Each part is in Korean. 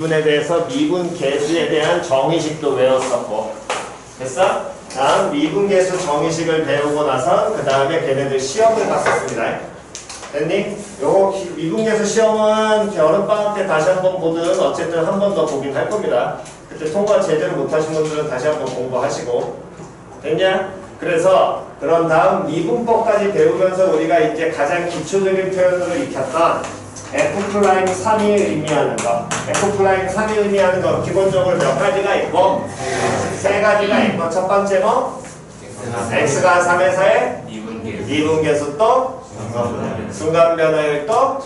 미분에 대해서 미분 계수에 대한 정의식도 외웠었고 됐어? 다음 미분 계수 정의식을 배우고 나서 그 다음에 걔네들 시험을 봤었습니다. 됐니? 요 미분 계수 시험은 여름방학 때 다시 한번 보든 어쨌든 한 번 더 보긴 할 겁니다. 그때 통과 제대로 못하신 분들은 다시 한번 공부하시고 됐냐? 그래서 그런 다음 미분법까지 배우면서 우리가 이제 가장 기초적인 표현으로 익혔던 F'3이 의미하는 거. F'3이 의미하는 거 기본적으로 몇 가지가 있고 세 가지가 있고 첫 번째 뭐? X가 3에서의 미분계수 또 순간변화율 또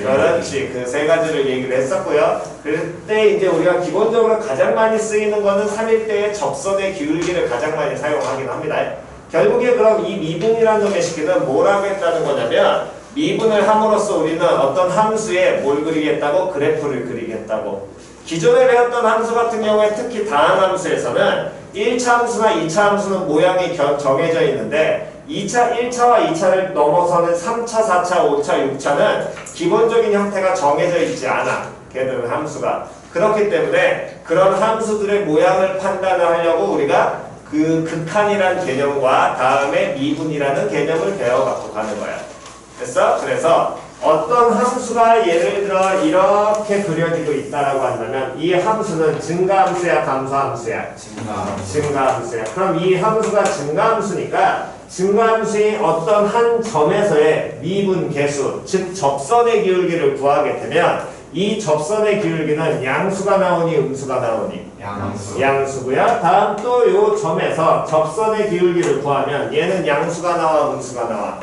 그렇지. 그 세 가지를 얘기를 했었고요. 그때 이제 우리가 기본적으로 가장 많이 쓰이는 거는 3일대의 접선의 기울기를 가장 많이 사용하긴 합니다. 결국에 그럼 이 미분이라는 놈의 식기는 뭐라고 했다는 거냐면 미분을 함으로써 우리는 어떤 함수에 뭘 그리겠다고? 그래프를 그리겠다고. 기존에 배웠던 함수 같은 경우에 특히 다항함수에서는 1차 함수나 2차 함수는 모양이 정해져 있는데 1차와 2차를 넘어서는 3차, 4차, 5차, 6차는 기본적인 형태가 정해져 있지 않아. 걔들은 함수가. 그렇기 때문에 그런 함수들의 모양을 판단을 하려고 우리가 그 극한이라는 개념과 다음에 미분이라는 개념을 배워갖고 가는 거야. 됐어? 그래서 어떤 함수가 예를 들어 이렇게 그려지고 있다라고 한다면 이 함수는 증가함수야, 감소함수야? 증가함수야. 그럼 이 함수가 증가함수니까 증가함수의 어떤 한 점에서의 미분 계수, 즉 접선의 기울기를 구하게 되면 이 접선의 기울기는 양수가 나오니 음수가 나오니? 양수고요. 다음 또 요 점에서 접선의 기울기를 구하면 얘는 양수가 나와 음수가 나와?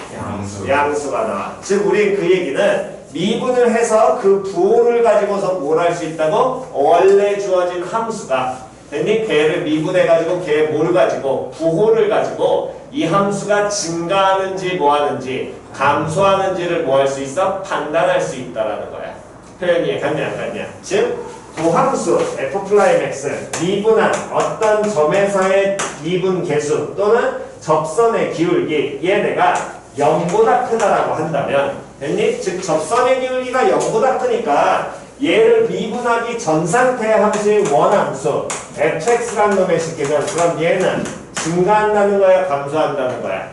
양수가 나와. 즉 우린 그 얘기는 미분을 해서 그 부호를 가지고서 뭘 할 수 있다고? 원래 주어진 함수가 됐니? 걔를 미분해가지고 걔 뭘 가지고? 부호를 가지고 이 함수가 증가하는지 뭐하는지 감소하는지를 뭐 할 수 있어? 판단할 수 있다라는 거야. 표현이 같냐 안 같냐? 즉 도함수 F'X 미분한 어떤 점에서의 미분 계수 또는 접선의 기울기 얘네가 0보다 크다라고 한다면 됐니? 즉 접선의 기울기가 0보다 크니까 얘를 미분하기 전 상태의 함수의 원함수 fx라는 놈의 식기는 그럼 얘는 증가한다는 거야? 감소한다는 거야?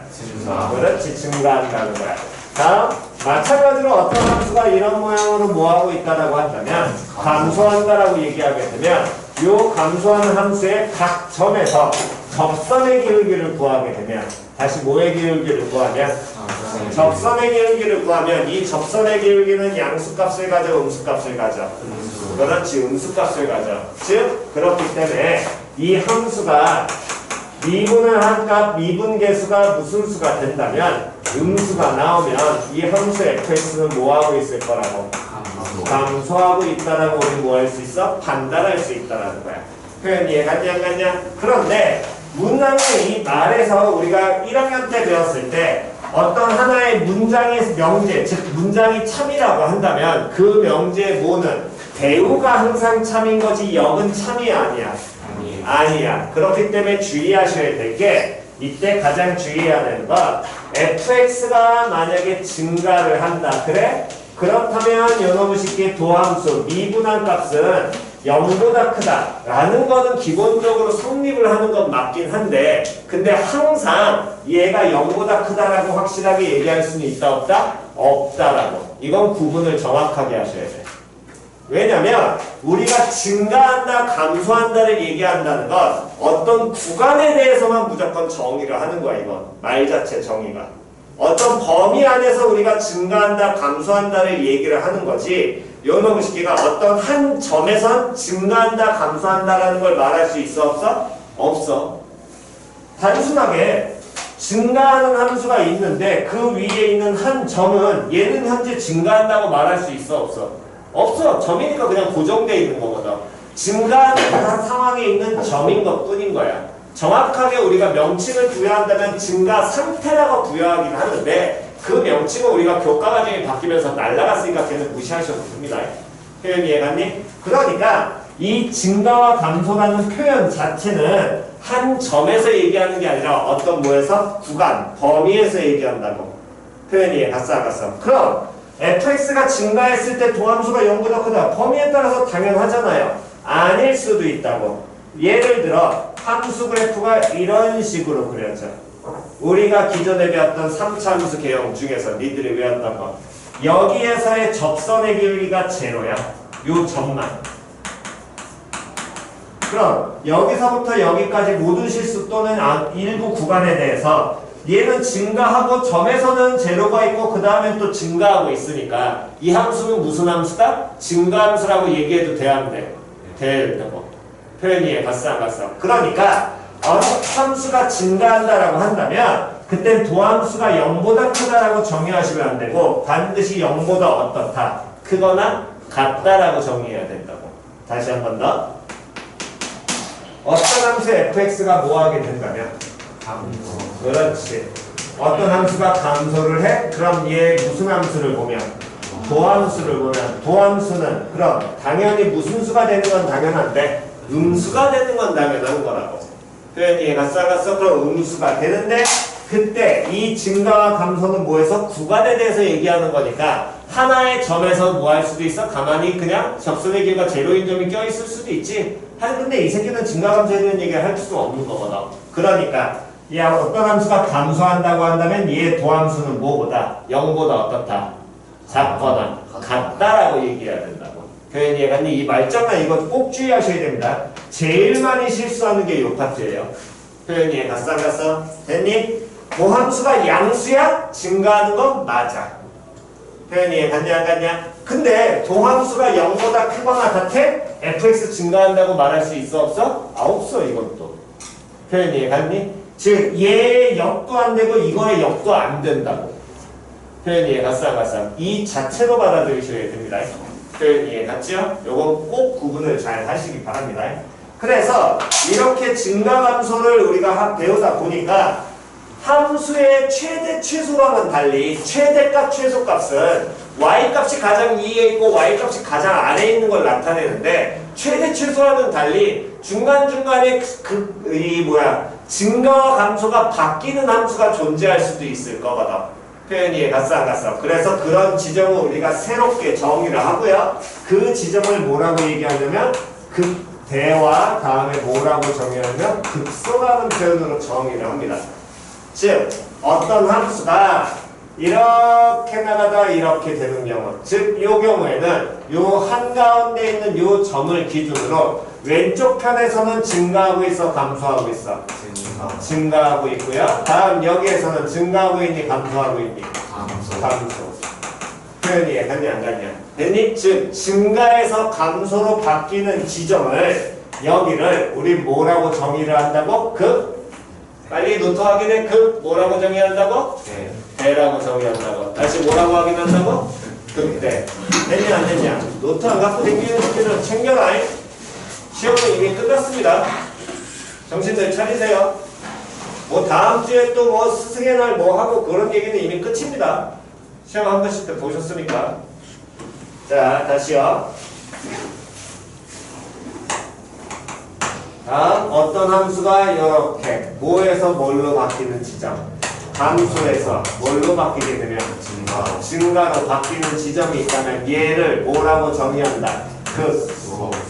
그렇지, 증가한다는 거야. 다음 마찬가지로 어떤 함수가 이런 모양으로 뭐하고 있다라고 한다면 감소한다라고 얘기하게 되면 요 감소하는 함수의 각 점에서 접선의 기울기를 구하게 되면 다시 뭐의 기울기를 구하면 접선의 기울기를 구하면 이 접선의 기울기는 양수값을 가져 음수값을 가져? 그렇지, 음수값을 가져. 즉 그렇기 때문에 이 함수가 미분을 한 값 미분계수가 무슨 수가 된다면 음수가 나오면 이 함수 fx는 뭐하고 있을 거라고? 감소하고 있다라고 우리 뭐 할 수 있어? 판단할 수 있다라는 거야. 표현 이해갔냐 안 갔냐? 그런데 문장의 이 말에서 우리가 1학년 때 배웠을 때 어떤 하나의 문장의 명제, 즉 문장이 참이라고 한다면 그 명제의 뭐는 대우가 항상 참인 거지 역은 참이 아니야. 아니야. 그렇기 때문에 주의하셔야 될 게 이때 가장 주의해야 되는 건 fx가 만약에 증가를 한다. 그래? 그렇다면 요놈의 식기의 도함수 미분한 값은 0보다 크다 라는 거는 기본적으로 성립을 하는 건 맞긴 한데 근데 항상 얘가 0보다 크다라고 확실하게 얘기할 수는 있다 없다? 없다라고. 이건 구분을 정확하게 하셔야 돼. 왜냐면 우리가 증가한다 감소한다를 얘기한다는 건 어떤 구간에 대해서만 무조건 정의를 하는 거야. 이건 말 자체 정의가 어떤 범위 안에서 우리가 증가한다 감소한다를 얘기를 하는 거지 요놈의 식기가 어떤 한 점에선 증가한다 감소한다라는 걸 말할 수 있어 없어? 없어. 단순하게 증가하는 함수가 있는데 그 위에 있는 한 점은 얘는 현재 증가한다고 말할 수 있어 없어? 없어. 점이니까 그냥 고정되어 있는 거거든. 증가하는 상황에 있는 점인 것 뿐인 거야. 정확하게 우리가 명칭을 부여한다면 증가 상태라고 부여하긴 하는데 그 명칭은 우리가 교과 과정이 바뀌면서 날라갔으니까 걔는 무시하셔도 됩니다. 표현 이해갔니? 그러니까 이 증가와 감소라는 표현 자체는 한 점에서 얘기하는 게 아니라 어떤 뭐에서? 구간, 범위에서 얘기한다고. 표현 이해 갔어 안 갔어? 그럼 fx가 증가했을 때 도함수가 0보다 크다. 범위에 따라서 당연하잖아요. 아닐 수도 있다고. 예를 들어 함수 그래프가 이런 식으로 그려져. 우리가 기존에 배웠던 3차 함수 개형 중에서 니들이 외웠던 거. 여기에서의 접선의 길이가 제로야. 요 점만. 그럼 여기서부터 여기까지 모든 실수 또는 일부 구간에 대해서 얘는 증가하고 점에서는 제로가 있고 그 다음에 또 증가하고 있으니까 이 함수는 무슨 함수다? 증가함수라고 얘기해도 된다고. 표현이 이해 갔어 안 갔어? 그러니까 함수가 증가한다라고 한다면 그땐 도함수가 0보다 크다라고 정의하시면 안 되고 반드시 0보다 어떻다? 크거나 같다라고 정의해야 된다고. 다시 한 번 더. 어떤 함수 fx가 뭐하게 된다면? 감소. 그렇지. 어떤 함수가 감소를 해? 그럼 얘 무슨 함수를 보면? 도함수를 보면 도함수는 그럼 당연히 무슨 수가 되는 건 당연한데 음수가 되는 건 당연한 거라고. 표현이 갔어? 그럼 음수가 되는데 그때 이 증가와 감소는 뭐해서 구간에 대해서 얘기하는 거니까 하나의 점에서 뭐 할 수도 있어? 가만히 그냥 접선의 길이가 제로인 점이 껴있을 수도 있지. 근데 이 새끼는 증가 감소에 대한 얘기를 할 수 없는 거거든. 그러니까 얘 어떤 함수가 감소한다고 한다면 얘 도함수는 뭐보다? 0보다 어떻다? 작거나 같다라고 얘기해야 된다고. 표현이 해갔니? 이 말장난 이거 꼭 주의하셔야 됩니다. 제일 많이 실수하는 게 요 파트예요. 표현이 해 갔어? 됐니? 도함수가 양수야? 증가하는 건 맞아. 표현이 해 갔냐 안 갔냐? 근데 도함수가 0보다 크거나 같아? fx 증가한다고 말할 수 있어 없어? 없어 이것도. 표현이 해 갔니? 즉 얘의 역도 안 되고 이거의 역도 안 된다고. 표현 이해 갔어 안 갔어? 이 자체로 받아들이셔야 됩니다. 표현 이해 갔죠? 요건 꼭 구분을 잘 하시기 바랍니다. 그래서 이렇게 증가 감소를 우리가 배우다 보니까 함수의 최대 최소랑은 달리 최대값 최소값은 y값이 가장 위에 있고 y값이 가장 아래에 있는 걸 나타내는데 최대 최소와는 달리 중간중간에 증가와 감소가 바뀌는 함수가 존재할 수도 있을 거거든. 표현이 이해 갔어 안 갔어? 그래서 그런 지점을 우리가 새롭게 정의를 하고요. 그 지점을 뭐라고 얘기하냐면 극대와 다음에 뭐라고 정의하냐면 극소라는 표현으로 정의를 합니다. 즉 어떤 함수가 이렇게 나가다 이렇게 되는 경우, 즉 이 경우에는 요 한가운데 있는 요 점을 기준으로 왼쪽 편에서는 증가하고 있어 감소하고 있어? 증가하고 있고요. 다음 여기에서는 증가하고 있니 감소하고 있니? 감소. 표현이 이해 갔냐 안 갔냐? 됐니? 즉 증가에서 감소로 바뀌는 지점을 여기를 우리 뭐라고 정의를 한다고? 빨리 노트 확인해. 뭐라고 정의한다고? 대라고 정의한다고. 다시 뭐라고 확인한다고? 극대. 됐냐 안 됐냐? 노트 안 갖고 다니는 새끼들 챙겨라. 시험은 이미 끝났습니다. 정신들 차리세요. 뭐 다음 주에 또 뭐 스승의 날 뭐 하고 그런 얘기는 이미 끝입니다. 시험 한 번씩 때 보셨으니까. 자 다시요. 다음 어떤 함수가 이렇게 뭐에서 뭘로 바뀌는 지점, 함수에서 뭘로 바뀌게 되면 증가로 바뀌는 지점이 있다면 얘를 뭐라고 정의한다?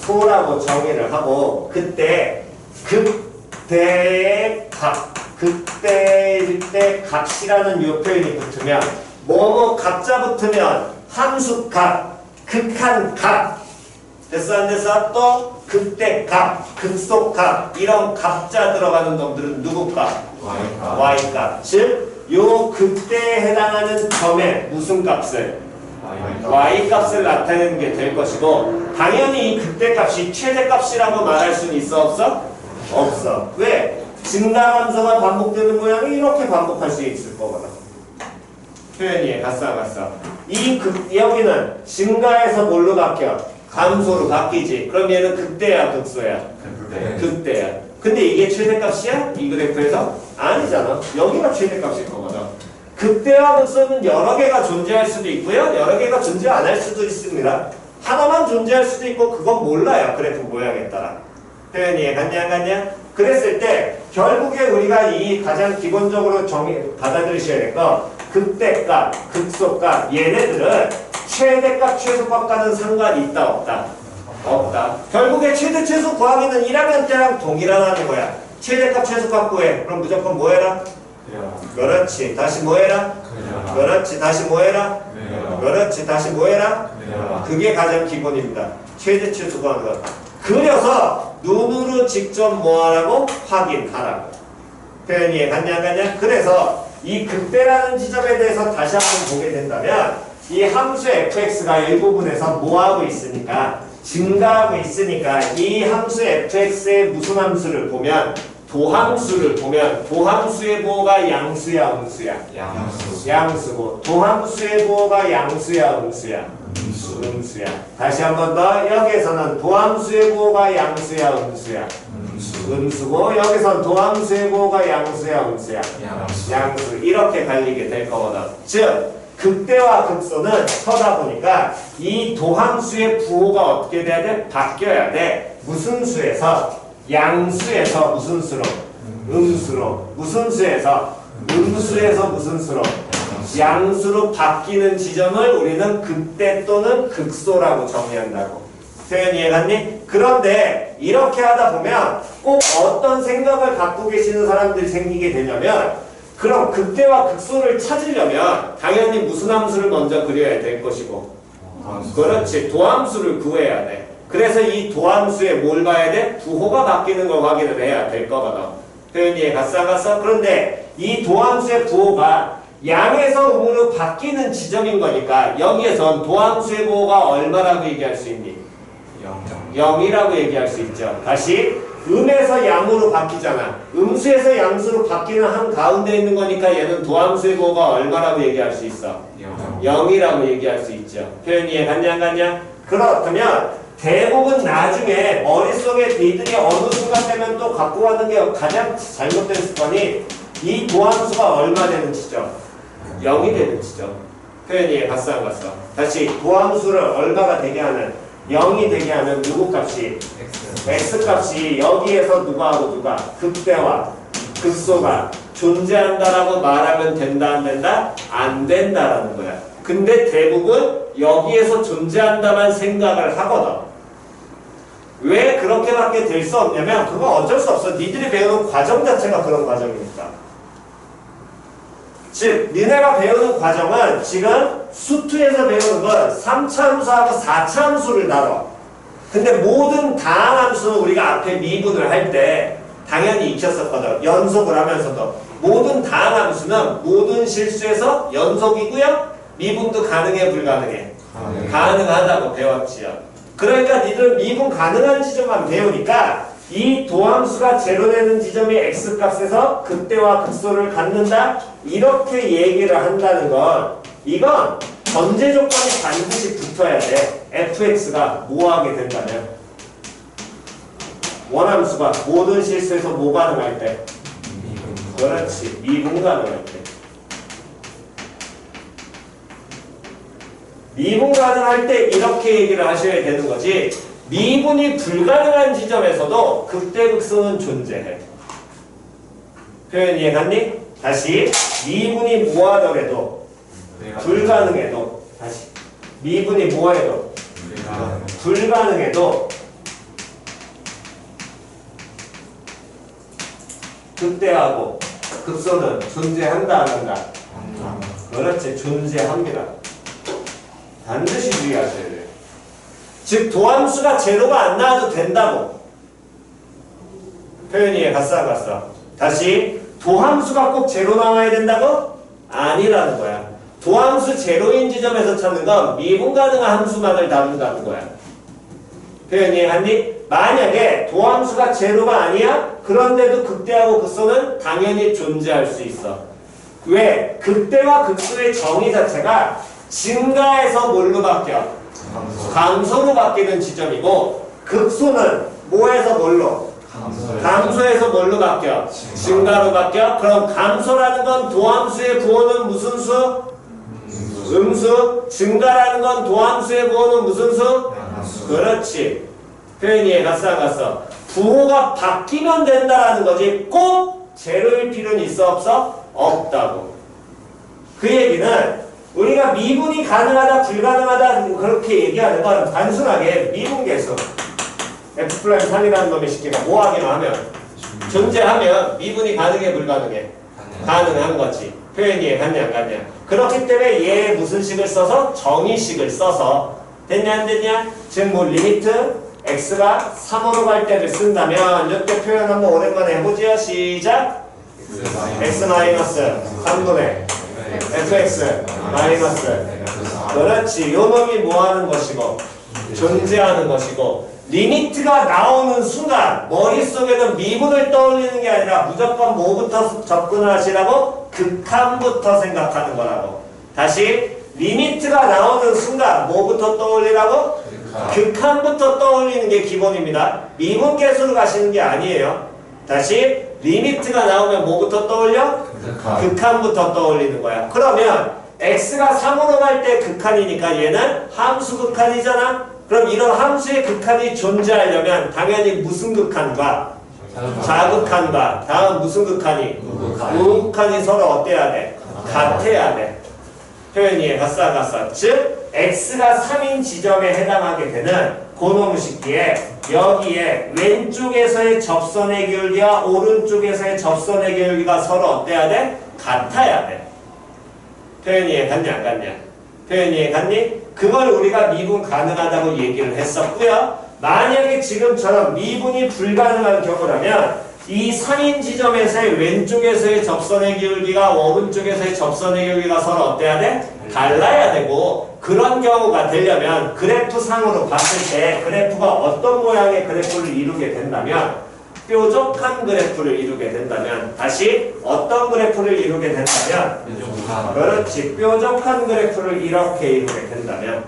소라고 정의를 하고 그때 극대의 값, 극대일 때 값이라는 요 표현이 붙으면 뭐뭐 값자 붙으면 함수 값, 극한 값 됐어 안 됐어? 또 극대 값, 극소 값 이런 값자 들어가는 놈들은 누구 값? y 값. 즉, 요 극대에 해당하는 점의 무슨 값을? y 값을 나타내는 게 될 것이고 당연히 이 극대 값이 최대 값이라고 말할 수는 있어 없어? 없어. 왜? 증가 감소가 반복되는 모양이 이렇게 반복할 수 있을 거거든. 표현이 갔어 안 갔어? 여기는 증가에서 뭘로 바뀌어? 감소로 바뀌지. 그럼 얘는 극대야 극소야? 극대야. 근데 이게 최대값이야? 이 그래프에서? 아니잖아. 여기가 최대값일 거거든. 극대와 극소는 여러 개가 존재할 수도 있고요. 여러 개가 존재 안 할 수도 있습니다. 하나만 존재할 수도 있고 그건 몰라요. 그래프 모양에 따라. 표현이 이해 갔냐 안 갔냐? 그랬을 때 결국에 우리가 이 가장 기본적으로 받아들이셔야 될 거 극대값, 극소값 얘네들은 최대값, 최소값과는 상관이 있다 없다? 없다. 결국에 최대, 최소 구하기는 1학년 때랑 동일하다는 거야. 최대값, 최소값 구해. 그럼 무조건 뭐 해라? 그렇지. 다시 뭐 해라? 그렇지. 다시 뭐 해라? 그렇지. 다시 뭐 해라? 그게 가장 기본입니다. 최대, 최소 구하는 것. 그려서 눈으로 직접 뭐 하라고? 확인하라고. 표현이 이해갔냐 안 갔냐? 그래서 이 극대라는 지점에 대해서 다시 한번 보게 된다면 이 함수 fx가 일부분에서 뭐 하고 있으니까 증가하고 있으니까 이 함수 fx의 무슨 함수를 보면 도함수를 보면 도함수의 보호가 양수야 음수야? 양수고 도함수의 보호가 양수야 음수야? 음수야. 다시 한 번 더 여기에서는 도함수의 보호가 양수야 음수야? 음수고 여기선 도함수의 보호가 양수야 음수야? 양수. 이렇게 갈리게 될 거거든. 즉 극대와 극소는 서다 보니까 이 도함수의 부호가 어떻게 돼야 돼? 바뀌어야 돼. 무슨 수에서? 양수에서 무슨 수로? 음수로. 무슨 수에서? 음수에서 무슨 수로? 양수로 바뀌는 지점을 우리는 극대 또는 극소라고 정의한다고. 표현 이해갔니? 그런데 이렇게 하다 보면 꼭 어떤 생각을 갖고 계시는 사람들이 생기게 되냐면 그럼 극대와 극소를 찾으려면 당연히 무슨 함수를 먼저 그려야 될 것이고 그렇지. 도함수를 구해야 돼. 그래서 이 도함수에 뭘 봐야 돼? 부호가 바뀌는 걸 확인을 해야 될 거거든. 표현 이해 갔어 안 갔어? 그런데 이 도함수의 부호가 양에서 음으로 바뀌는 지점인 거니까 여기에선 도함수의 부호가 얼마라고 얘기할 수 있니? 0이라고 얘기할 수 있죠. 다시 음에서 양으로 바뀌잖아. 음수에서 양수로 바뀌는 한 가운데 있는 거니까 얘는 도함수의 부호가 얼마라고 얘기할 수 있어? 0이라고 얘기할 수 있죠. 표현 이해 갔냐 안 갔냐? 그렇다면 대부분 나중에 머릿속에 니들이 어느 순간 되면 또 갖고 가는 게 가장 잘못된 습관이 이 도함수가 얼마 되는 지점? 0이 되는 지점. 표현 이해 갔어 안 갔어? 다시 도함수를 얼마가 되게 하는 0이 되게 하는 누구 값이? x 값이 여기에서 누가하고 누가? 극대와 극소가 존재한다라고 말하면 된다 안 된다? 안 된다라는 거야. 근데 대부분 여기에서 존재한다만 생각을 하거든. 왜 그렇게밖에 될 수 없냐면 그건 어쩔 수 없어. 니들이 배우는 과정 자체가 그런 과정이니까. 즉 니네가 배우는 과정은 지금 수투에서 배우는 건 3차 함수하고 4차 함수를 다뤄. 근데 모든 다항함수는 우리가 앞에 미분을 할 때 당연히 익혔었거든. 연속을 하면서도 모든 다항함수는 모든 실수에서 연속이고요. 미분도 가능해 불가능해? 가능하다고 배웠지요. 그러니까 니들 미분 가능한 지점만 배우니까 이 도함수가 제로 되는 지점이 x값에서 극대와 극소를 갖는다? 이렇게 얘기를 한다는 건 이건 전제 조건이 반드시 붙어야 돼. fx가 뭐 하게 된다면 원함수가 모든 실수에서 뭐 가능할 때? 그렇지. 미분 가능할 때. 미분 가능할 때 이렇게 얘기를 하셔야 되는 거지. 미분이 불가능한 지점에서도 극대극소는 존재해. 표현 이해갔니? 다시 미분이 뭐하더라도 불가능해도 다시 미분이 뭐해도 불가능해도 극대하고 극소는 존재한다 안 한다? 그렇지. 존재합니다. 반드시 주의하셔야 돼요. 즉 도함수가 제로가 안 나와도 된다고. 표현 이해 갔어 안 갔어? 다시 도함수가 꼭 제로 나와야 된다고? 아니라는 거야. 도함수 제로인 지점에서 찾는 건 미분 가능한 함수만을 다룬다는 거야. 표현 이해갔니? 만약에 도함수가 제로가 아니야? 그런데도 극대하고 극소는 당연히 존재할 수 있어. 왜? 극대와 극소의 정의 자체가 증가해서 뭘로 바뀌어? 감소로 바뀌는 지점이고 극소는 뭐에서 뭘로? 감소에서 뭘로 바뀌어? 증가로 바뀌어? 그럼 감소라는 건 도함수의 부호는 무슨 수? 음수. 증가라는 건 도함수의 부호는 무슨 수? 그렇지. 표현 이해 갔어 안 갔어? 부호가 바뀌면 된다라는 거지 꼭 제로일 필요는 있어 없어? 없다고. 그 얘기는 우리가 미분이 가능하다 불가능하다 그렇게 얘기하는 건 단순하게 미분계수 F'3이라는 놈의 식기가 뭐 하기만 하면 존재하면 미분이 가능해 불가능해? 가능한 거지. 표현이 갔냐 안 갔냐. 그렇기 때문에 얘 무슨 식을 써서? 정의식을 써서 됐냐 안 됐냐? 즉 뭐 리미트 x가 3으로 갈 때를 쓴다면 이때 표현 한번 오랜만에 해보지요. 시작. x 마이너스 3분의 fx 마이너스 그렇지. 요 놈이 뭐 하는 것이고 존재하는 것이고 리미트가 나오는 순간 머릿속에는 미분을 떠올리는 게 아니라 무조건 뭐부터 접근을 하시라고? 극한부터 생각하는 거라고. 다시 리미트가 나오는 순간 뭐부터 떠올리라고? 극한부터 떠올리는 게 기본입니다. 미분계수로 가시는 게 아니에요. 다시 리미트가 나오면 뭐부터 떠올려? 극한부터 떠올리는 거야. 그러면 x가 3으로 갈 때 극한이니까 얘는 함수 극한이잖아. 그럼 이런 함수의 극한이 존재하려면 당연히 무슨 극한과? 자극한과 다음 무슨 극한이? 우극한이 서로 어때야 돼? 같아야 돼. 표현이 가싸 즉 x가 3인 지점에 해당하게 되는 고놈 식기에 여기에 왼쪽에서의 접선의 기울기와 오른쪽에서의 접선의 기울기가 서로 어때야 돼? 같아야 돼. 표현이 갔냐 안 갔냐? 표현이 갔니? 그걸 우리가 미분 가능하다고 얘기를 했었고요. 만약에 지금처럼 미분이 불가능한 경우라면 이 3인 지점에서의 왼쪽에서의 접선의 기울기가 오른쪽에서의 접선의 기울기가 서로 어때야 돼? 달라야 되고 그런 경우가 되려면 그래프상으로 봤을 때 그래프가 어떤 모양의 그래프를 이루게 된다면 뾰족한 그래프를 이루게 된다면 다시 어떤 그래프를 이루게 된다면 그렇지 뾰족한 그래프를 이렇게 이루게 된다면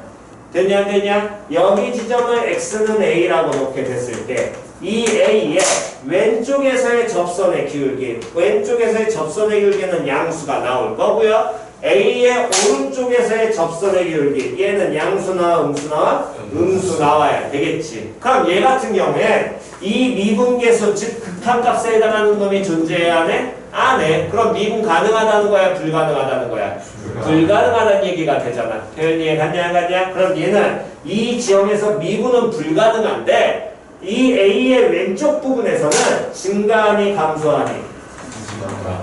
됐냐 안 됐냐? 여기 지점을 x는 a라고 놓게 됐을 때 이 a의 왼쪽에서의 접선의 기울기 왼쪽에서의 접선의 기울기는 양수가 나올 거고요. a의 오른쪽에서의 접선의 기울기 얘는 양수나 음수나 음수 나와야 되겠지. 그럼 얘 같은 경우에 이 미분계수 즉 극한값에 해당하는 놈이 존재해야 하네? 안 해. 그럼 미분 가능하다는 거야? 불가능하다는 거야? 불가능하다는 얘기가 되잖아. 표현이 갔냐 안 갔냐? 그럼 얘는 이 지점에서 미분은 불가능한데 이 A의 왼쪽 부분에서는 증가하니 감소하니?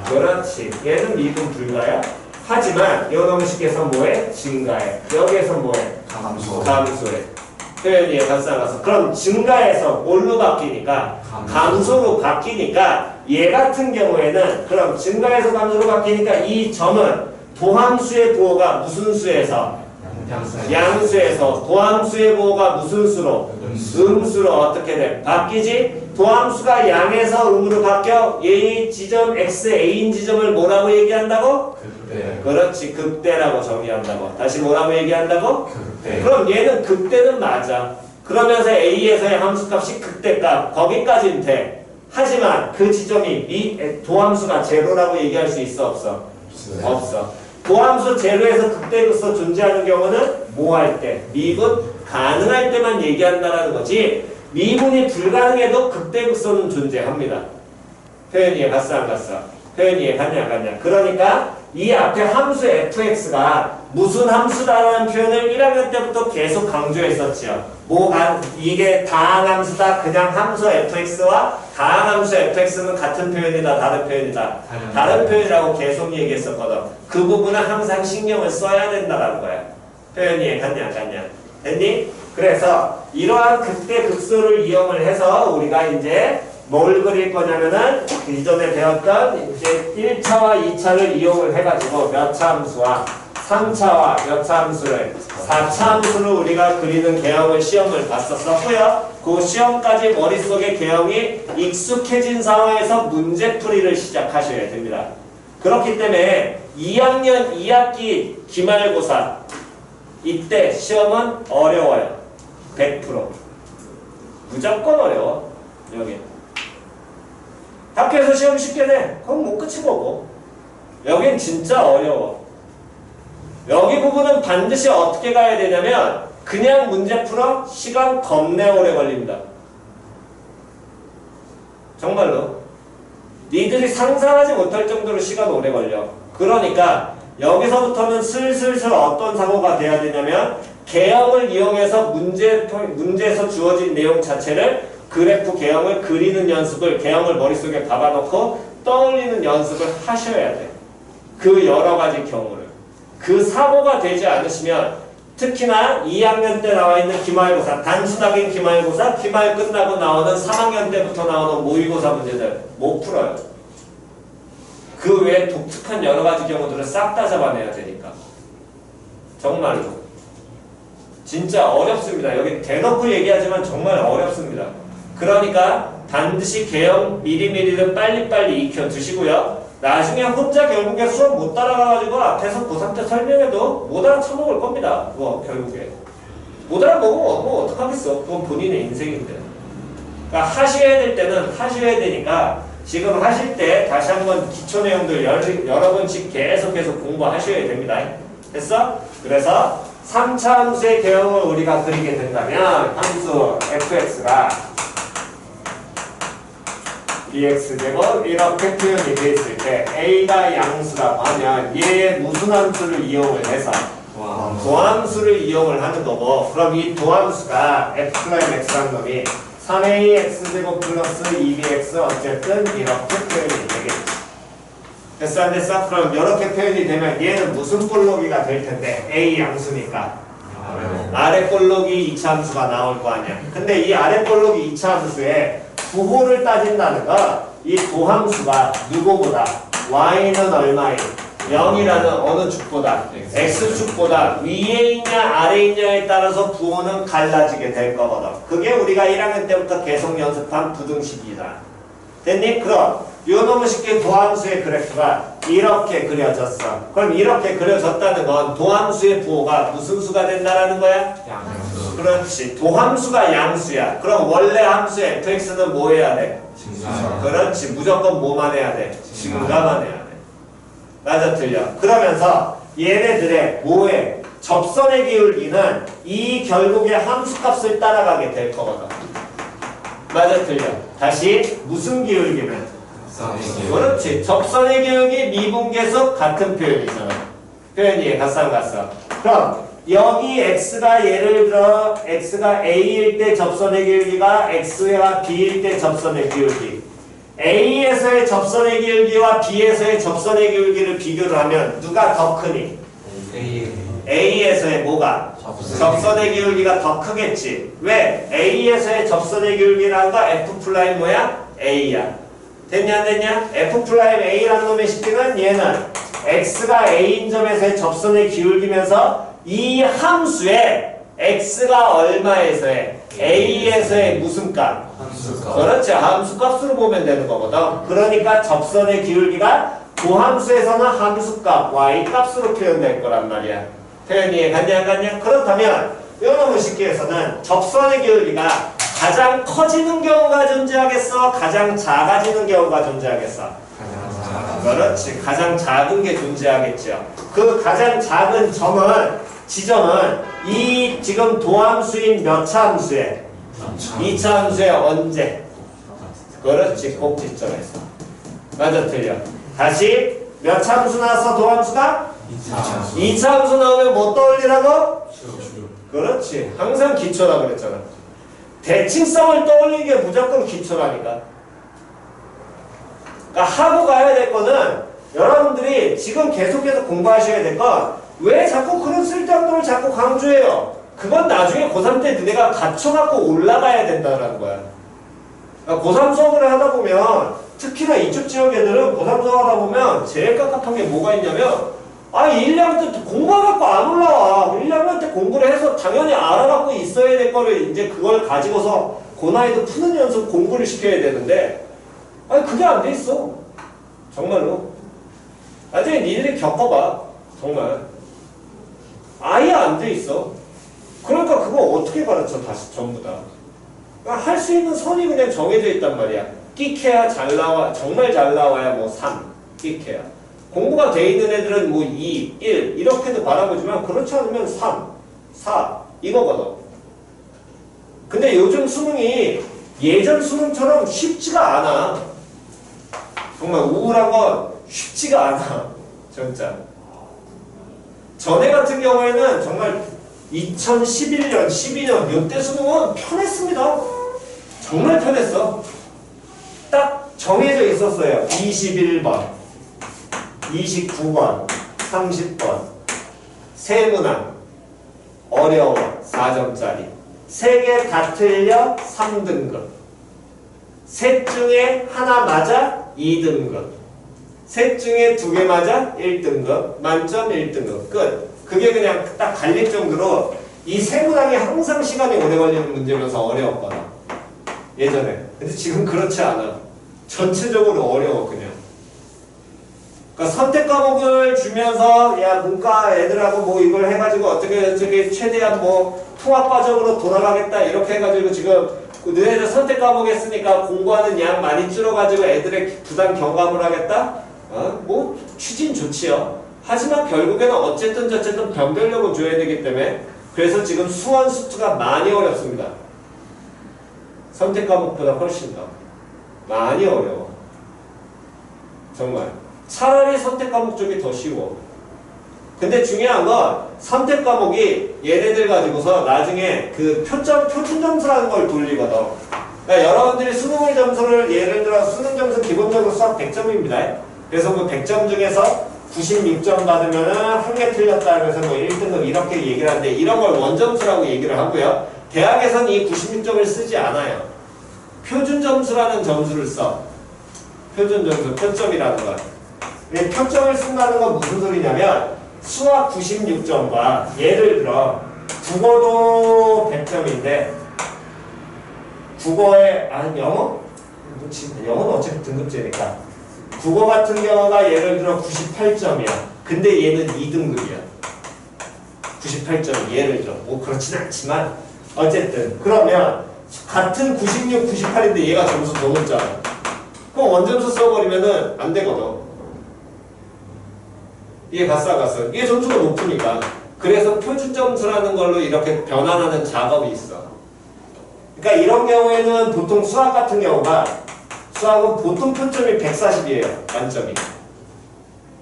그렇지. 얘는 미분 불가야. 하지만 요놈의 식에서 뭐해? 증가해. 여기에서 뭐해? 감소해. 표현이 가서 그럼 증가해서 뭘로 바뀌니까? 감소로 바뀌니까 얘 같은 경우에는 그럼 증가해서 감소로 바뀌니까 이 점은 도함수의 부호가 무슨 수에서? 양수에서 도함수의 부호가 무슨 수로? 음수로 어떻게 돼? 바뀌지? 도함수가 양에서 음으로 바뀌어 얘의 지점 xa인 지점을 뭐라고 얘기한다고? 극대. 그렇지 극대라고 정의한다고. 다시 뭐라고 얘기한다고? 극대. 그럼 얘는 극대는 맞아. 그러면서 a에서의 함수값이 극대값 거기까지는 돼. 하지만 그 지점이 도함수가 제로라고 얘기할 수 있어 없어? 없어. 도함수 제로에서 극대극소 존재하는 경우는 뭐 할 때? 미분 가능할 때만 얘기한다라는 거지 미분이 불가능해도 극대극소는 존재합니다. 표현이 갔어 안 갔어? 표현이 갔냐 안 갔냐? 그러니까 이 앞에 함수 fx가 무슨 함수다라는 표현을 1학년 때부터 계속 강조했었지요. 뭐가 이게 다항함수다. 그냥 함수 fx와 다항함수 fx는 같은 표현이다. 다른 표현이다. 다른 표현이라고 계속 얘기했었거든. 그 부분은 항상 신경을 써야 된다는 거야. 표현이 갔냐 안 갔냐? 됐니? 그래서 이러한 극대 극소를 이용을 해서 우리가 이제 뭘 그릴 거냐면은 이전에 배웠던 이제 1차와 2차를 이용을 해가지고 몇 차 함수와 3차와 몇 차 함수를 4차 함수를 우리가 그리는 개형을 시험을 봤었고요. 그 시험까지 머릿속에 개형이 익숙해진 상황에서 문제풀이를 시작하셔야 됩니다. 그렇기 때문에 2학년 2학기 기말고사 이때 시험은 어려워요. 100% 무조건 어려워. 여기 학교에서 시험 쉽게 내. 그건 뭐 끝인 거고. 여긴 진짜 어려워. 여기 부분은 반드시 어떻게 가야 되냐면 그냥 문제 풀어 시간 겁내 오래 걸립니다. 정말로. 니들이 상상하지 못할 정도로 시간 오래 걸려. 그러니까 여기서부터는 슬슬 어떤 사고가 돼야 되냐면 개형을 이용해서 문제에서 주어진 내용 자체를 그래프 개형을 그리는 연습을 개형을 머릿속에 박아놓고 떠올리는 연습을 하셔야 돼. 그 여러 가지 경우를. 그 사고가 되지 않으시면 특히나 2학년 때 나와 있는 기말고사, 단순하게 기말고사, 기말 끝나고 나오는 3학년 때부터 나오는 모의고사 문제들 못 풀어요. 그 외에 독특한 여러 가지 경우들을 싹 다 잡아내야 되니까. 정말로. 진짜 어렵습니다. 여기 대놓고 얘기하지만 정말 어렵습니다. 그러니까 반드시 개형 미리미리를 빨리빨리 익혀두시고요. 나중에 혼자 결국에 수업 못 따라가가지고 앞에서 고3 때 설명해도 못 알아쳐먹을 겁니다. 그거 결국에. 못 알아먹으면 뭐 어떡하겠어. 그건 본인의 인생인데. 그러니까 하셔야 될 때는 하셔야 되니까 지금 하실 때 다시 한번 기초 내용들 여러 번씩 계속해서 공부하셔야 됩니다. 됐어? 그래서 3차 함수의 개형을 우리가 그리게 된다면 함수 fx가 dx제곱 이렇게 표현이 되어 있을 때 a가 양수라고 하면 얘 무슨 함수를 이용을 해서 도함수를 이용을 하는 거고 그럼 이 도함수가 f'(x라는 놈이 3ax제곱 플러스 2bx 어쨌든 이렇게 표현이 되겠지. 됐어 안 됐어? 그럼 이렇게 표현이 되면 얘는 무슨 볼록이가 될 텐데 a 양수니까 아래 볼록이 2차 함수가 나올 거 아니야. 근데 이 아래 볼록이 2차 함수에 부호를 따진다는 건 이 도함수가 누구보다 y는 얼마인 0이라는 어느 축보다 x축보다 위에 있냐 아래에 있냐에 따라서 부호는 갈라지게 될 거거든. 그게 우리가 1학년 때부터 계속 연습한 부등식이다. 됐니? 그럼 요놈의 쉽게 도함수의 그래프가 이렇게 그려졌어. 그럼 이렇게 그려졌다는 건 도함수의 부호가 무슨 수가 된다라는 거야? 양수. 그렇지. 도함수가 양수야. 그럼 원래 함수 fx는 뭐 해야 돼? 증가. 그렇지. 무조건 뭐만 해야 돼? 증가만 해야 돼. 맞아 틀려. 그러면서 얘네들의 뭐에 접선의 기울기는 이 결국에 함수값을 따라가게 될 거거든. 맞아 틀려. 다시 무슨 기울기는? 그렇지. 접선의 기울기 미분계속 같은 표현이잖아. 표현이 갓상갓상. 그럼 여기 x가 예를 들어 x가 a일 때 접선의 기울기가 x와 b일 때 접선의 기울기 a에서의 접선의 기울기와 b에서의 접선의 기울기를 비교를 하면 누가 더 크니? A에서의 뭐가? 접선의 기울기가 더 크겠지. 왜? A에서의 접선의 기울기라는 거 F' 뭐야? A야. 됐냐 안 됐냐? F' A라는 놈의 식기는 얘는 X가 A인 점에서의 접선의 기울기면서 이 함수에 X가 얼마에서의 A에서의 무슨 값? 함수값. 그렇지. 함수값으로 보면 되는 거거든. 그러니까 접선의 기울기가 도함수에서는 함수값 Y값으로 표현될 거란 말이야. 표현이 갔냐 안 갔냐? 그렇다면 요놈의 식기에서는 접선의 기울기가 가장 커지는 경우가 존재하겠어? 가장 작아지는 경우가 존재하겠어? 그렇지. 가장 작은 게 존재하겠죠. 그 가장 작은 지점은 이 지금 도함수인 몇 차 함수에? 2차 함수에 언제? 그렇지. 꼭지점에서. 맞아 틀려. 다시 몇 차 함수 나왔어? 도함수가? 2차 함수 나오면 뭐 떠올리라고? 그렇지. 항상 기초라 그랬잖아. 대칭성을 떠올리는 게 무조건 기초라니까. 그러니까 하고 가야 될 거는 여러분들이 지금 계속해서 공부하셔야 될 건 왜 자꾸 그런 쓸데없는 걸 자꾸 강조해요? 그건 나중에 고3 때 너네가 갖춰갖고 올라가야 된다는 거야. 그러니까 고3 수업을 하다 보면 특히나 이쪽 지역 애들은 고3 수업 하다 보면 제일 깝깝한 게 뭐가 있냐면 1학년 때 공부해갖고 안 올라와. 1학년 때 공부를 해서 당연히 알아갖고 있어야 될 거를 이제 그걸 가지고서 고난이도 푸는 연습 공부를 시켜야 되는데 그게 안 돼 있어. 정말로. 나중에 니들이 겪어봐. 정말. 아예 안 돼 있어. 그러니까 그거 어떻게 가르쳐 다시 전부 다. 그러니까 할 수 있는 선이 그냥 정해져 있단 말이야. 끼케야 잘 나와. 정말 잘 나와야 뭐 3. 끼케야. 공부가 돼 있는 애들은 뭐 2, 1 이렇게도 바라보지만 그렇지 않으면 3, 4 이거거든. 근데 요즘 수능이 예전 수능처럼 쉽지가 않아. 정말 우울한 건 쉽지가 않아. 진짜. 전에 같은 경우에는 정말 2011년, 12년 이때 수능은 편했습니다. 정말 편했어. 딱 정해져 있었어요. 21번, 29번, 30번. 세문항 어려워 4점짜리. 3개 다 틀려 3등급. 셋 중에 하나 맞아 2등급. 셋 중에 2개 맞아 1등급. 만점 1등급. 끝. 그게 그냥 딱 갈릴 정도로 이 세문항이 항상 시간이 오래 걸리는 문제면서 어려웠거든. 예전에. 근데 지금 그렇지 않아. 전체적으로 어려워 그냥. 그러니까 선택 과목을 주면서 야 문과 애들하고 뭐 이걸 해가지고 어떻게 최대한 뭐 통합 과정으로 돌아가겠다 이렇게 해가지고 지금 너희들 선택 과목 했으니까 공부하는 양 많이 줄어가지고 애들의 부담 경감을 하겠다? 뭐 취진 좋지요. 하지만 결국에는 어쨌든 변별력을 줘야 되기 때문에 그래서 지금 수원 수투가 많이 어렵습니다. 선택 과목보다 훨씬 더 많이 어려워. 정말. 차라리 선택 과목 쪽이 더 쉬워. 근데 중요한 건 선택 과목이 얘네들 가지고서 나중에 그 표준 점수라는 걸 돌리거든. 그러니까 여러분들이 수능의 점수를 예를 들어 수능 점수 기본적으로 수학 100점입니다. 그래서 뭐 100점 중에서 96점 받으면은 한 개 틀렸다 그래서 뭐 1등급 이렇게 얘기를 하는데 이런 걸 원점수라고 얘기를 하고요. 대학에서는 이 96점을 쓰지 않아요. 표준 점수라는 점수를 써. 표준 점수, 표점이라는 거. 근데 표점을 쓴다는 건 무슨 소리냐면 수학 96점과 예를 들어 국어도 100점인데 국어에 영어? 영어는 어차피 등급제니까 국어 같은 경우가 예를 들어 98점이야. 근데 얘는 2등급이야. 98점 예를 들어 뭐 그렇진 않지만 어쨌든 그러면 같은 96, 98인데 얘가 점수 더 높잖아. 그럼 원점수 써버리면은 안 되거든. 이게 갔어. 이게 점수가 높으니까. 그래서 표준점수라는 걸로 이렇게 변환하는 작업이 있어. 그러니까 이런 경우에는 보통 수학 같은 경우가 수학은 보통 표점이 140이에요. 만점이.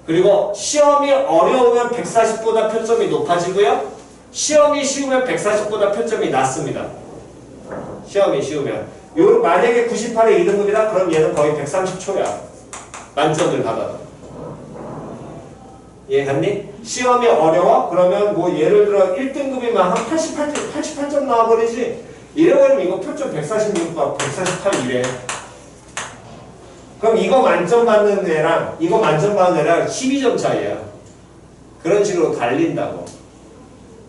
그리고 시험이 어려우면 140보다 표점이 높아지고요. 시험이 쉬우면 140보다 표점이 낮습니다. 시험이 쉬우면. 만약에 98에 2등급이다? 그럼 얘는 거의 130초야. 만점을 받아도. 이해갔니? 시험이 어려워? 그러면 뭐 예를 들어 1등급이면 한 88점 나와버리지? 이래버리면 이거 표점 146과 148 이래. 그럼 이거 만점 받는 애랑 이거 만점 받는 애랑 12점 차이야. 그런 식으로 갈린다고.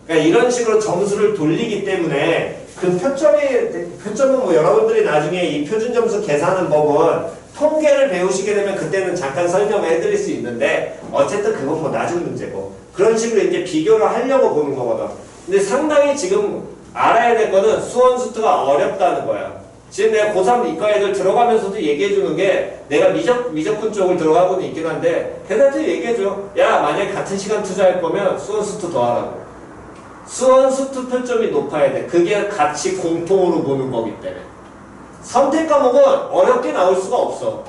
그러니까 이런 식으로 점수를 돌리기 때문에 그 표점은 뭐 여러분들이 나중에 이 표준 점수 계산하는 법은 통계를 배우시게 되면 그때는 잠깐 설명을 해드릴 수 있는데 어쨌든 그건 뭐 낮은 문제고 그런 식으로 이제 비교를 하려고 보는 거거든. 근데 상당히 지금 알아야 될 거는 수원 수투가 어렵다는 거야. 지금 내가 고3 이과 애들 들어가면서도 얘기해주는 게 내가 미적분 쪽을 들어가고는 있긴 한데 대단히 얘기해줘. 야 만약에 같은 시간 투자할 거면 수원 수투 더 하라고. 수원 수투 표점이 높아야 돼. 그게 같이 공통으로 보는 거기 때문에. 선택 과목은 어렵게 나올 수가 없어.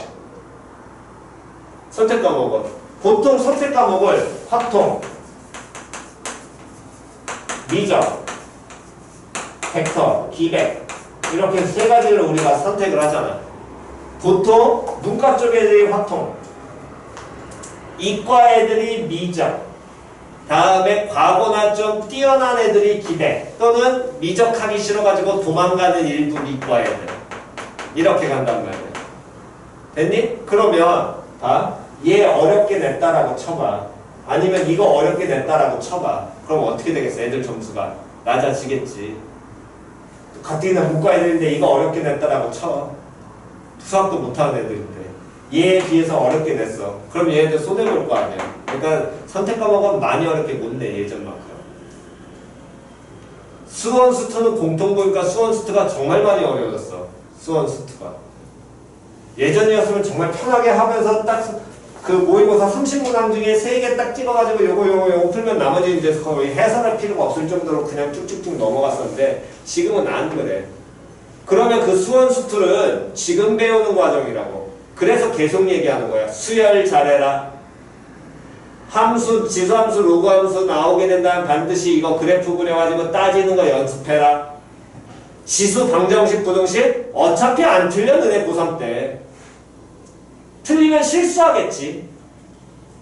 선택 과목은. 보통 선택 과목을 확통, 미적, 벡터, 기백 이렇게 세 가지를 우리가 선택을 하잖아. 보통 문과 쪽 애들이 확통, 이과 애들이 미적, 다음에 과거나 좀 뛰어난 애들이 기백 또는 미적하기 싫어가지고 도망가는 일부 이과 애들 이렇게 간단 말이야. 됐니? 그러면 얘 어렵게 냈다라고 쳐봐. 아니면 이거 어렵게 냈다라고 쳐봐. 그럼 어떻게 되겠어? 애들 점수가 낮아지겠지. 가뜩이나 문과 애들인데 이거 어렵게 냈다라고 쳐. 수학도 못하는 애들인데 얘에 비해서 어렵게 냈어. 그럼 얘네들 손해볼 거 아니야. 그러니까 선택 과목은 많이 어렵게 못 내. 예전만큼. 수원 수투는 공통보니까 수원 수투가 정말 많이 어려워졌어. 수원 수투가. 예전이었으면 정말 편하게 하면서 딱 그 모의고사 30문항 중에 3개 딱 찍어가지고 요거 풀면 나머지 이제 거의 해설할 필요가 없을 정도로 그냥 쭉쭉쭉 넘어갔었는데 지금은 안 그래. 그러면 그 수원 수투는 지금 배우는 과정이라고. 그래서 계속 얘기하는 거야. 수열 잘해라. 함수, 지수함수, 로그함수 나오게 된다면 반드시 이거 그래프 그려가지고 따지는 거 연습해라. 지수, 방정식, 부등식 어차피 안 틀려 너네 고3 때. 틀리면 실수하겠지.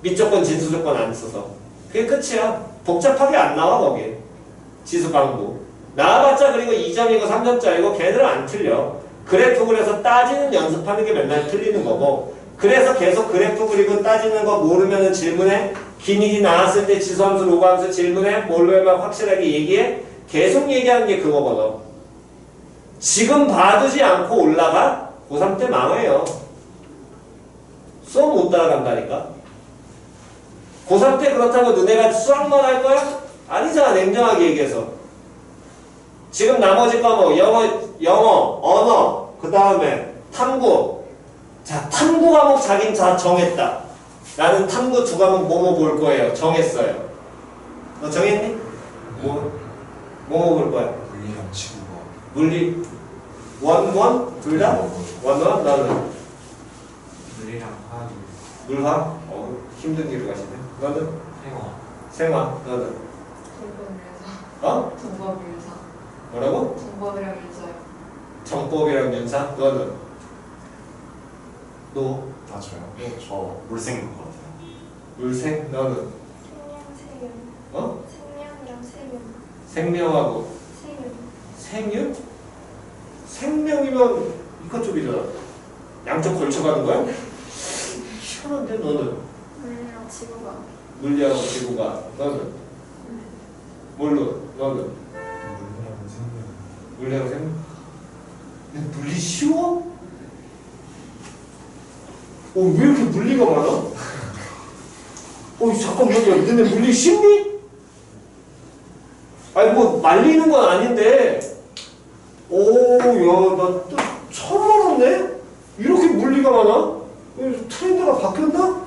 밑조건, 진수조건 안 써서. 그게 끝이야. 복잡하게 안 나와 거기. 지수, 방부. 나와봤자 그리고 2점이고 3점짜리고 걔들은 안 틀려. 그래프 그려서 따지는 연습하는 게 맨날 틀리는 거고. 그래서 계속 그래프 그리고 따지는 거 모르면 질문에 기니기 나왔을 때 지수함수, 로그함수 질문에 모르면 확실하게 얘기해. 계속 얘기하는 게 그거거든. 지금 봐두지 않고 올라가? 고3 때 망해요. 수업 못 따라간다니까. 고3 때 그렇다고 너네가 수학만 할 거야? 아니잖아, 냉정하게 얘기해서. 지금 나머지 과목 영어, 언어, 그 다음에 탐구. 자, 탐구 과목 자긴 다 정했다. 나는 탐구 2과목 뭐뭐 볼 거예요. 정했어요. 너 정했니? 뭐뭐 볼 거야? 물리랑 지구가. 물리 원? 둘 다? 원? 너는? 물리랑 화학이. 물화? 힘든 길을 가시네. 너는? 생화. 생화. 너는? 정법이라서. 어? 정법이라서. 뭐라고? 정법이랑 일자요. 정법이랑 연사? 너는? 너? 아 저요? 저 물생 것 같아요. 물생? 너는? 생명, 세균. 어? 생명이랑 세균. 생명하고 세균. 생유? 생명이면 이것 쪽이잖아. 양쪽 걸쳐가는 거야? 희한한데 너는? 물이랑 지구가. 물리하고 지구가. 너는? 뭘로? 너는? 물리랑 생명. 물리하고 생명? 근데 물리 쉬워? 왜 이렇게 물리가 많아? 잠깐만, 야, 너네 물리 쉽니? 아니, 뭐, 말리는 건 아닌데. 야, 나 또 처음 알았네? 이렇게 물리가 많아? 트렌드가 바뀌었나?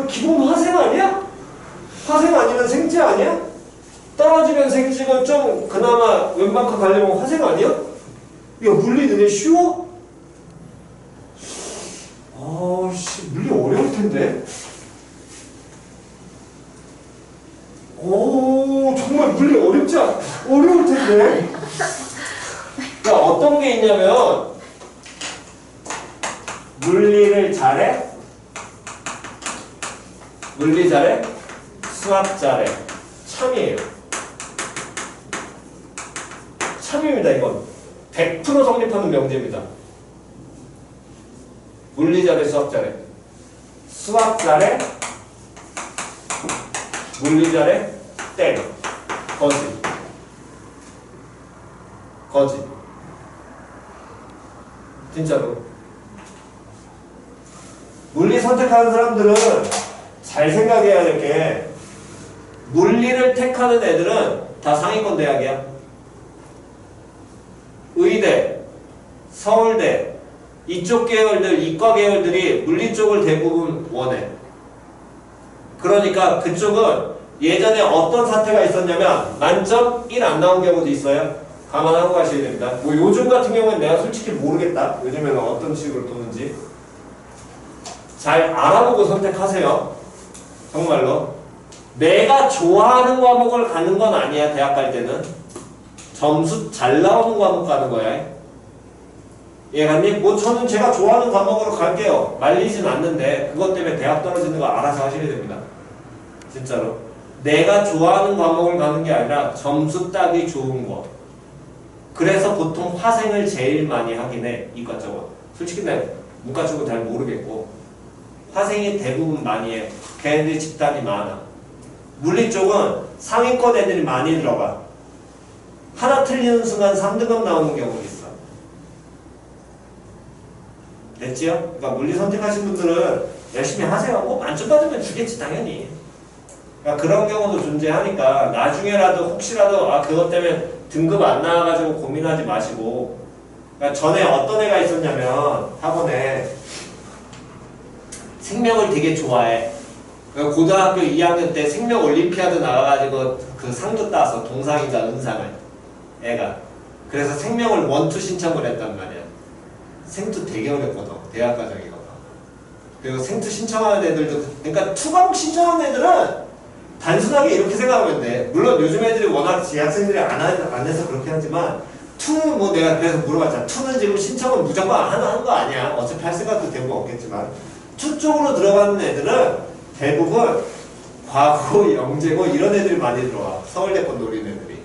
기본 화생 아니야? 화생 아니면 생지 아니야? 떨어지면 생지고 좀 그나마 웬만큼 가려면 화생 아니야? 야, 물리 너네 쉬워? 물리 어려울 텐데? 정말 물리 어려울 텐데? 야, 어떤 게 있냐면, 물리를 잘해? 물리 잘해? 수학 잘해? 참이에요. 참입니다, 이건. 100% 성립하는 명제입니다. 물리 잘해, 수학 잘해. 수학 잘해, 물리 잘해, 땡. 거짓. 진짜로. 물리 선택하는 사람들은 잘 생각해야 될 게, 물리를 택하는 애들은 다 상위권 대학이야. 의대, 서울대, 이쪽 계열들, 이과 계열들이 물리 쪽을 대부분 원해. 그러니까 그쪽은 예전에 어떤 사태가 있었냐면 만점 1 안 나온 경우도 있어요. 감안하고 가셔야 됩니다. 뭐 요즘 같은 경우는 내가 솔직히 모르겠다. 요즘에는 어떤 식으로 도는지. 잘 알아보고 선택하세요. 정말로. 내가 좋아하는 과목을 가는 건 아니야. 대학 갈 때는. 점수 잘 나오는 과목 가는 거야. 이해갔니? 뭐 저는 제가 좋아하는 과목으로 갈게요. 말리진 않는데 그것 때문에 대학 떨어지는 거 알아서 하셔야 됩니다. 진짜로. 내가 좋아하는 과목을 가는 게 아니라 점수 따기 좋은 거. 그래서 보통 화생을 제일 많이 하긴 해. 이과 쪽은. 솔직히 내가 문과 쪽은 잘 모르겠고 화생이 대부분 많이 해. 걔네들이 집단이 많아. 물리 쪽은 상위권 애들이 많이 들어가. 하나 틀리는 순간 3등급 나오는 경우도 있어. 됐지요? 그러니까 물리 선택하신 분들은 열심히 하세요. 뭐 만점 받으면 주겠지 당연히. 그러니까 그런 경우도 존재하니까 나중에라도 혹시라도 그것 때문에 등급 안 나와가지고 고민하지 마시고. 그러니까 전에 어떤 애가 있었냐면 학원에 생명을 되게 좋아해. 그러니까 고등학교 2학년 때 생명 올림피아드 나가가지고 그 상도 따서 동상인가 은상을 애가. 그래서 생명을 원투 신청을 했단 말이야. 생투 되게 어렵거든. 대학 과정이거든. 그리고 생투 신청하는 애들도 그러니까 투과목 신청하는 애들은 단순하게 이렇게 생각하면 돼. 물론 요즘 애들이 워낙 재학생들이 안 해서 그렇게 하지만 투는 뭐 내가 그래서 물어봤잖아. 투는 지금 신청은 무조건 하는 거 아니야. 어차피 할 생각도 대부분 없겠지만 투 쪽으로 들어가는 애들은 대부분 과고, 영재고 이런 애들이 많이 들어와. 서울대권 노리는 애들이.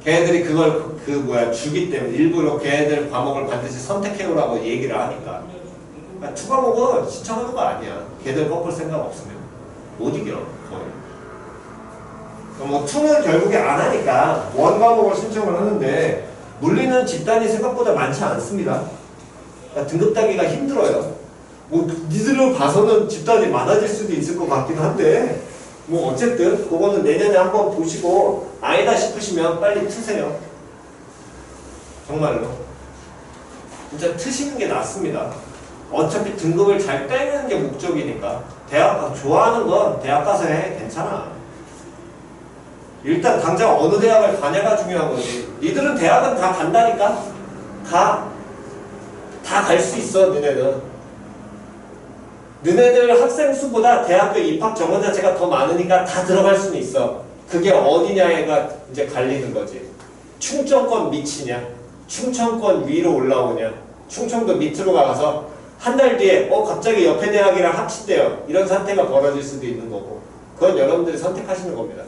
걔네들이 그걸 주기 때문에 일부러 걔네들 과목을 반드시 선택해오라고 얘기를 하니까. 그러니까 투 과목은 신청하는 거 아니야. 걔들 꺾을 생각 없으면 못 이겨 거의. 뭐 투는 결국에 안 하니까 원 과목을 신청을 하는데 물리는 집단이 생각보다 많지 않습니다. 그러니까 등급 따기가 힘들어요. 뭐 니들을 봐서는 집단이 많아질 수도 있을 것 같긴 한데 뭐 어쨌든 그거는 내년에 한번 보시고 아니다 싶으시면 빨리 트세요. 정말로 진짜 트시는 게 낫습니다. 어차피 등급을 잘 빼는 게 목적이니까. 대학 좋아하는 건 대학 가서 해. 괜찮아. 일단 당장 어느 대학을 가냐가 중요한 거지. 니들은 대학은 다 간다니까. 다 갈 수 있어. 너네들 학생 수보다 대학교 입학 정원 자체가 더 많으니까 다 들어갈 수는 있어. 그게 어디냐가 이제 갈리는 거지. 충청권 밑이냐, 충청권 위로 올라오냐, 충청도 밑으로 가서 한 달 뒤에 갑자기 옆에 대학이랑 합치대요. 이런 사태가 벌어질 수도 있는 거고. 그건 여러분들이 선택하시는 겁니다.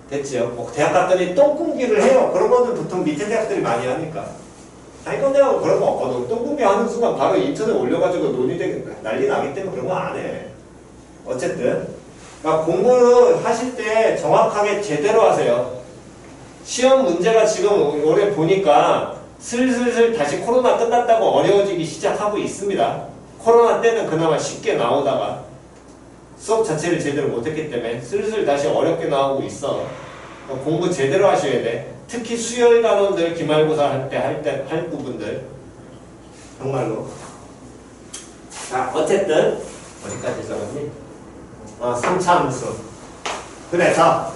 됐지요? 뭐 대학 갔더니 똥꿈기를 해요. 그런 거는 보통 밑에 대학들이 많이 하니까. 상위권대학은 그런 거 없거든. 똥꿈기 하는 순간 바로 인터넷 올려가지고 논의되게 난리 나기 때문에 그런 거 안 해. 어쨌든 그러니까 공부를 하실 때 정확하게 제대로 하세요. 시험 문제가 지금 올해 보니까 슬슬 다시 코로나 끝났다고 어려워지기 시작하고 있습니다. 코로나 때는 그나마 쉽게 나오다가 수업 자체를 제대로 못했기 때문에 슬슬 다시 어렵게 나오고 있어. 공부 제대로 하셔야 돼. 특히 수열 단원들 기말고사 할 부분들 정말로. 자 어쨌든 어디까지 적었니? 3차 함수. 그래서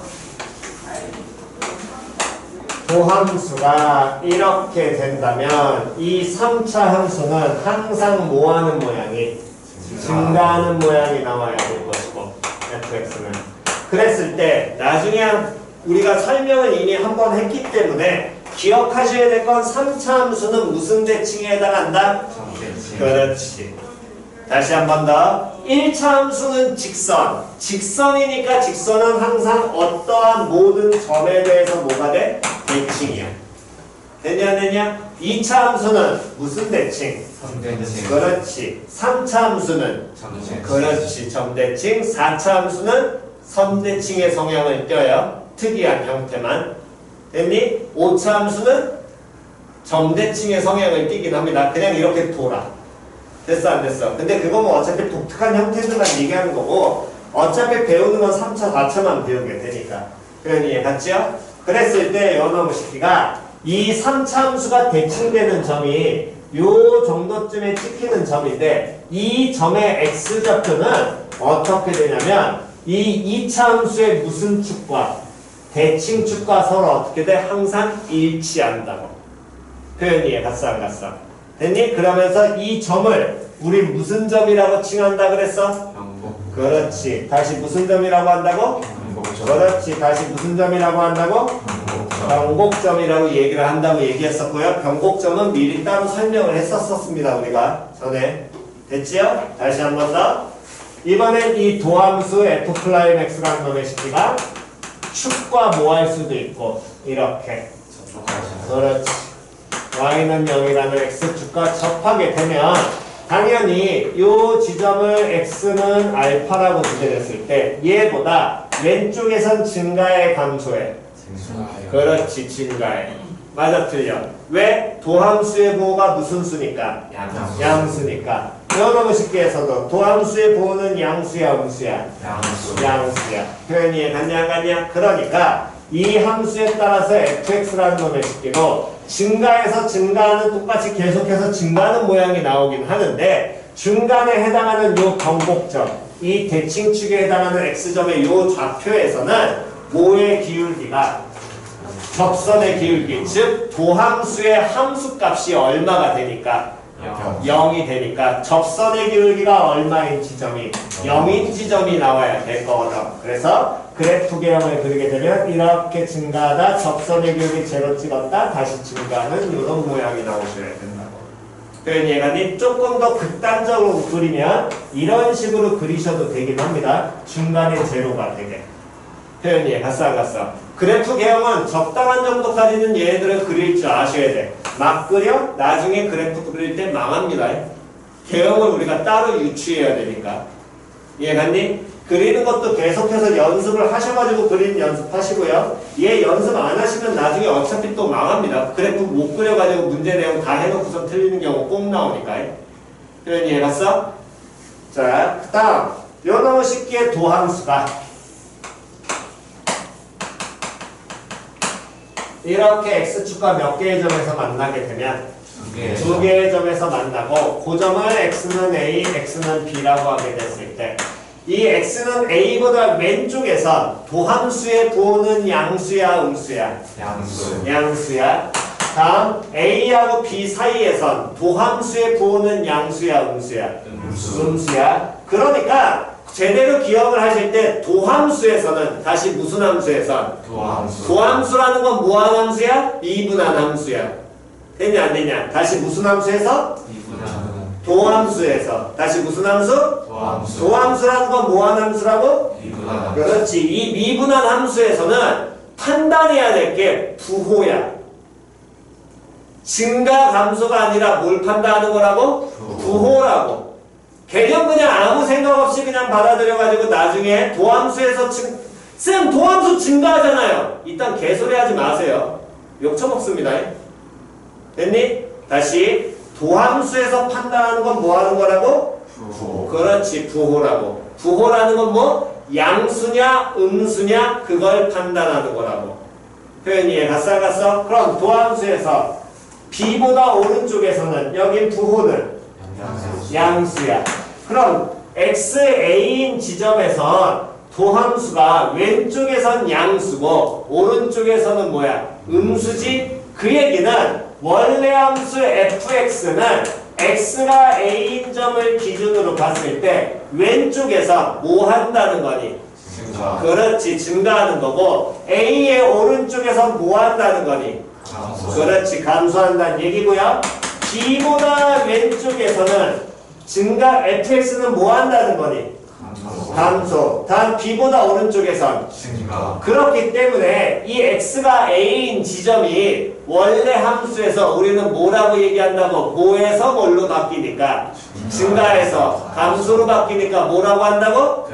도함수가 이렇게 된다면 이 3차 함수는 항상 뭐하는 모양이? 증가하는 모양이 나와야 될 것이고 fx는 그랬을 때 나중에 우리가 설명을 이미 한번 했기 때문에 기억하셔야 될 건 3차 함수는 무슨 대칭에 해당한다? 그렇지. 다시 한 번 더. 1차 함수는 직선. 직선이니까 직선은 항상 어떠한 모든 점에 대해서 뭐가 돼? 대칭이야. 되냐? 2차 함수는 무슨 대칭? 점대칭. 그렇지. 3차 함수는 점대칭. 그렇지. 점대칭. 4차 함수는 선대칭의 성향을 띄어요. 특이한 형태만. 됐니? 5차 함수는 점대칭의 성향을 띠긴 합니다. 그냥 이렇게 돌아. 됐어 안 됐어? 근데 그건 뭐 어차피 독특한 형태들만 얘기하는 거고 어차피 배우는 건 3차, 4차만 배우게 되니까. 그런 이해 갔죠? 그랬을 때 요놈의 시기가 이 3차 함수가 대칭되는 점이 요 정도쯤에 찍히는 점인데 이 점의 x좌표는 어떻게 되냐면 이 2차 함수의 무슨 축과 대칭 축과 서로 어떻게 돼? 항상 일치한다고. 표현 이해 갔어 안 갔어? 됐니? 그러면서 이 점을 우리 무슨 점이라고 칭한다 그랬어? 양복. 그렇지. 다시 무슨 점이라고 한다고? 양복점. 그렇지. 다시 무슨 점이라고 한다고? 변곡점이라고 얘기를 한다고 얘기했었고요. 변곡점은 미리 따로 설명을 했었습니다. 우리가 전에. 됐지요? 다시 한 번 더. 이번엔 이 도함수 F'X라는 놈의 식기가 축과 뭐 할 수도 있고 이렇게. 그렇지. y는 0이라는 x축과 접하게 되면 당연히 이 지점을 x는 알파라고 주제됐을 때 얘보다 왼쪽에선 증가해 감소해? 그렇지. 증가해. 맞아 틀려. 왜? 도함수의 보호가 무슨 수니까? 양수니까. 여러분 쉽게해서도 도함수의 보호는 양수야 음수야? 양수야. 표현이 이해 갔냐? 그러니까 이 함수에 따라서 fx라는 놈의 식기도 증가해서 증가하는 똑같이 계속해서 증가하는 모양이 나오긴 하는데 중간에 해당하는 요 변곡점 이 대칭축에 해당하는 x점의 요 좌표에서는 뭐의 기울기가 접선의 기울기 즉 도함수의 함수값이 얼마가 되니까 0이 되니까 접선의 기울기가 얼마인 지점이 0인 지점이 나와야 될 거거든. 그래서 그래프 개형을 그리게 되면 이렇게 증가하다 접선의 기울기 제로 찍었다 다시 증가하는 이런 모양이 나오셔야 된다고. 표현 이해가니? 조금 더 극단적으로 그리면 이런 식으로 그리셔도 되긴 합니다. 중간에 제로가 되게. 표현 이해 갔어 안 갔어? 그래프 개형은 적당한 정도까지는 얘네들은 그릴 줄 아셔야 돼. 막 그려? 나중에 그래프 그릴 때 망합니다. 개형을 우리가 따로 유추해야 되니까. 이해갔니? 그리는 것도 계속해서 연습을 하셔가지고 그리는 연습하시고요. 얘 연습 안 하시면 나중에 어차피 또 망합니다. 그래프 못 그려가지고 문제 내용 다 해놓고서 틀리는 경우 꼭 나오니까. 표현 이해갔어? 자, 그 다음 요 너무 쉽게 도함수가 이렇게 x축과 몇 개의 점에서 만나게 되면 두 개의 점에서 만나고 그 점을 x는 a, x는 b라고 하게 됐을 때 이 x는 a보다 왼쪽에서 도함수의 부호는 양수야 음수야? 양수야. 다음 a하고 b 사이에선 도함수의 부호는 양수야 음수야? 음수야. 그러니까 제대로 기억을 하실 때 도함수에서는 다시 무슨 함수에선? 도함수라는 건 무한 함수야? 미분한 함수야. 됐냐 안 됐냐? 다시 무슨 함수에서? 도함수에서. 다시 무슨 함수? 도함수라는 건 무한 함수라고? 그렇지. 이 미분한 함수에서는 판단해야 될 게 부호야. 증가 감소가 아니라 뭘 판단하는 거라고? 부호라고. 개념 그냥 아무 생각 없이 그냥 받아들여가지고 나중에 도함수에서 쌤 도함수 증가하잖아요. 일단 개소리 하지 마세요. 욕 처먹습니다. 됐니? 다시 도함수에서 판단하는 건 뭐 하는 거라고? 부호. 그렇지 부호라고. 부호라는 건 뭐? 양수냐 음수냐 그걸 판단하는 거라고. 표현 이해 갔어 안 갔어? 그럼 도함수에서 b보다 오른쪽에서는 여기 부호는 양수야. 그럼 xa인 지점에서 도함수가 왼쪽에선 양수고 오른쪽에서는 뭐야? 음수지? 그 얘기는 원래 함수 fx는 x가 a인 점을 기준으로 봤을 때 왼쪽에서 뭐 한다는 거니? 그렇지 증가하는 거고 a의 오른쪽에서 뭐 한다는 거니? 그렇지 감소한다는 얘기고요. b보다 왼쪽에서는 증가 fx는 뭐 한다는 거니? 감소. 다음 b보다 오른쪽에선 그렇기 때문에 이 x가 a인 지점이 원래 함수에서 우리는 뭐라고 얘기한다고? 뭐에서 뭘로 바뀌니까? 증가해서 감소로 바뀌니까 뭐라고 한다고?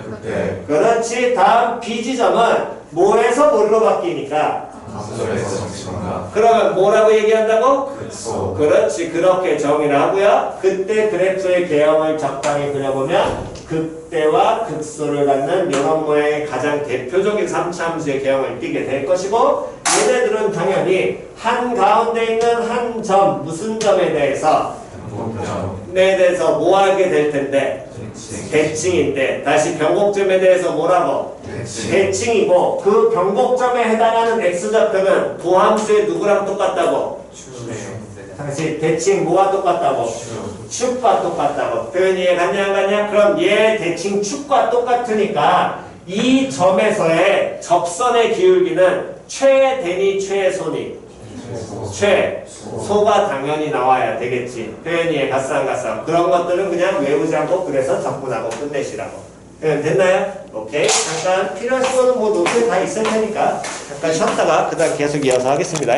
그렇지. 다음 b 지점은 뭐에서 뭘로 바뀌니까? 그러면 뭐라고 얘기한다고? 그렇지. 그렇게 정의를 하고요. 그때 그래프의 개형을 적당히 그려보면 극대와 극소를 갖는 이런 모양의 가장 대표적인 3차 함수의 개형을 띠게 될 것이고 얘네들은 당연히 한가운데 있는 한 점, 무슨 점에 대해서 뭐 하게 될 텐데 대칭인데 다시 변곡점에 대해서 뭐라고? 대칭이고 그 변곡점에 해당하는 x좌표는 도함수의 누구랑 똑같다고? 다시 대칭 뭐와 똑같다고? 축과 똑같다고. 표현이 이해갔냐 안 갔냐? 그럼 얘 대칭 축과 똑같으니까 이 점에서의 접선의 기울기는 최대니 최소니? 최소가 당연히 나와야 되겠지. 표현이 이해갔어 안 갔어? 그런 것들은 그냥 외우지 않고 그래서 접근하고 끝내시라고. 표현 됐나요? 오케이. 잠깐 필요하신 거는 뭐 노트에 다 있을 테니까 잠깐 쉬었다가 그 다음 계속 이어서 하겠습니다.